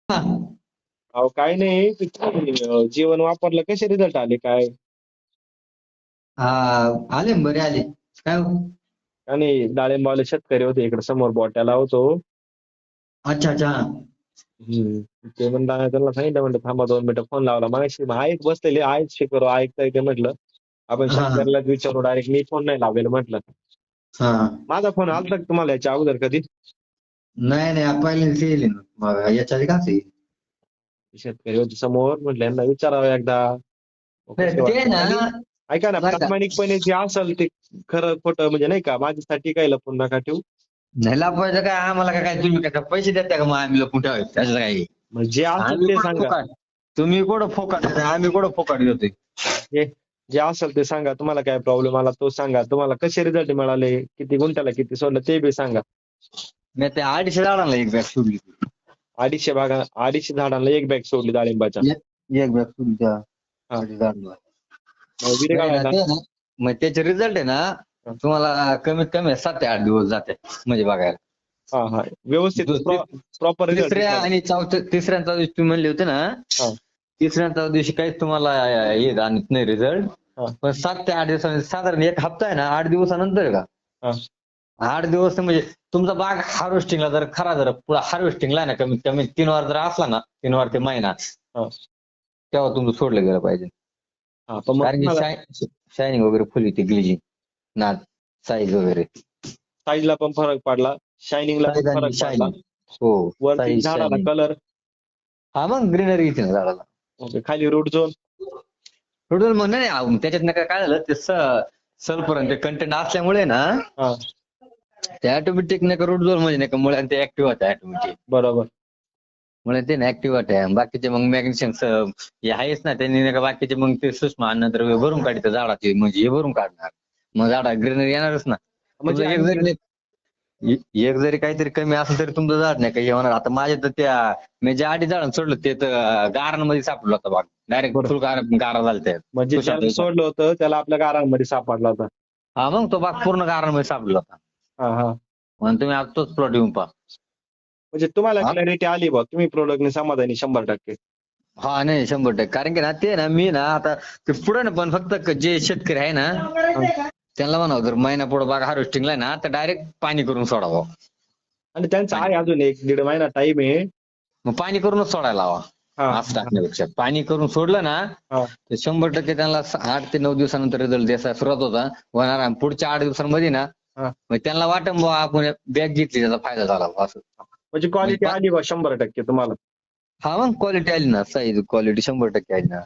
अहो काय नाही ते तुम्ही, जेवण वापरलं कसे रिझल्ट आले काय? हा, आले ना बरे आले. काय हो? आणि डाळिंबवाले शेतकरी होते इकडे समोर बोट्याला होतो. अच्छा अच्छा. ते म्हणता त्यांना सांगितलं म्हणलं थांबा 2 मिनिटं फोन लावला मगाशी ऐक बसलेले आहेत शिकरो ऐकताय ते म्हटलं आपण हा शासनाला विचारू डायरेक्ट मी फोन नाही लावेल म्हटलं. हा. माझा फोन आलता का तुम्हाला याच्या अगोदर कधी? नाही नाही, पहिल्यांदाच येईल ना. मग याच्या आधी काच येईल? शेतकरी होते समोर म्हटलं यांना विचारावं एकदा. मग कसे ते वाटले ना आणि ऐका ना बरं का, प्रामाणिकपणे जे असेल ते खरं खोटं म्हणजे नाही का माझ्यासाठी काय लपून नका ठेवू. नाही लपवायचं काय आम्हाला काय तुम्ही काय पैसे देता का मग आम्ही लपून ठेवायचं त्याचं काय? मग जे असेल आम्ही ते कुठं सांगा. फुकाट, तुम्ही कुठं फुकाट देताय, आम्ही कुठं फुकाट देतोय? जे जे असेल ते सांगा तुम्हाला काय प्रॉब्लेम आला तो सांगा तुम्हाला कसे रिझल्ट मिळाले किती गुंठ्याला किती सोडलं ते बी सांगा. मी ते 250 झाडांना एक बॅग सोडली. 250 झाडांना एक बॅग सोडली डाळिंबाच्या. एक बॅग सोडली त्या हा 250 झाडांना. मग विरे नाही ना काढायला. ते ना, मग त्याचे रिझल्ट आहे ना हा तुम्हाला कमीत कमी 7 ते 8 दिवस जाते म्हणजे बघायला. हा हा. व्यवस्थित दु- प्रॉपर रिझल्ट तिसऱ्या तुम्हाला. आणि तिसऱ्यांचा दिवशी तुम्ही म्हणले होते ना, हा तिसऱ्यांचा दिवशी काहीच तुम्हाला येत आणत नाही रिझल्ट. हा पण 7 ते 8 दिवसांनी साधारण एक हप्ता आहे ना, 8 दिवसानंतर आहे का, हा 8 दिवस म्हणजे तुमचा बाग हार्वेस्टिंगला जर खरा जर पुढे हार्वेस्टिंगला ना कमीत कमी 3 वार जर असला ना, 3 वार ते महिना, हा तेव्हा तुमचं सोडलं गेलं पाहिजे. हा. पण मग कारण की तुम्हाला शायनिंग वगैरे फुल येते, ग्लिजिंग, नाद, साईज वगैरे. साईजला पण फरक पडला शायनिंगला पण साईज आणि फरक पडला. शायनिंग. हो, वरती साईज झाडाला शायनिंग. कलर. हा मग ग्रीनरी येते ना झाडाला. खाली रूट झोन. टोटल मग नाही त्याच्यात नका काय झालं ते सल्फर ते कंटेंट असल्यामुळे ना हा ते ऑटोमॅटिक नाही का रूट झोन म्हणजे नाही का मुळे ते ऍक्टिव्ह होतं ऑटोमॅटिक. बरोबर. मुळे ते ऍक्टिव्ह होते. बाकीचे मग मॅग्नेशियम हे आहेच ना, त्यांनी नाही का बाकीचे मग ते सूक्ष्म अन्नद्रव्य भरून काढतात झाडाचे, म्हणजे हे भरून काढणार, मग झाडा ग्रीनरी येणारच ना. म्हणजे तुमचं एक जरी काहीतरी कमी असेल तरी तुमचं झाड नाही काही होणार. आता माझे तर त्या मी ज्या 2.5 झाडांना सोडलं ते तर गारांमध्ये सापडलं होतं बाग, डायरेक्ट बरोबर फुल गारा झालते. म्हणजे ज्याला सोडलं होतं त्याला आपल्या गारांमध्ये सापडला होता. हा मग तो बाग पूर्ण गारांमध्ये सापडला होता. हा हा. म्हणून तुम्ही आज तोच प्लॉट येऊन पहा. म्हणजे तुम्हाला हा क्लॅरिटी आली बा तुम्ही प्रोडक्टने समाधानी 100%. हा, नाही 100%. कारण की ना ते ना मी ना आता ते पुढे ना पण फक्त जे शेतकरी आहे ना हा. त्यांना म्हणावं जर महिना पुढे बाग हार्वेस्टिंगला ना तर डायरेक्ट पाणी करून सोडावं. आणि त्यांचं पाणी आहे अजून 1-1.5 महिना टाइम आहे. मग पाणी करूनच सोडायला हवा. हा असं टाकण्यापेक्षा पाणी करून सोडलं ना हा. तर 100% त्यांना 8 ते 9 दिवसानंतर रिझल्ट द्यायला सुरुवात होणार. आणि पुढच्या 8 दिवसांमध्ये ना हा. मग त्यांना वाटन बुवा आपण बॅग घेतली त्याचा फायदा झाला बुवा असं. म्हणजे म्हणजे क्वालिटी आली बा 100% तुम्हाला. हा मग क्वालिटी आली ना, साईज क्वालिटी 100% आली ना.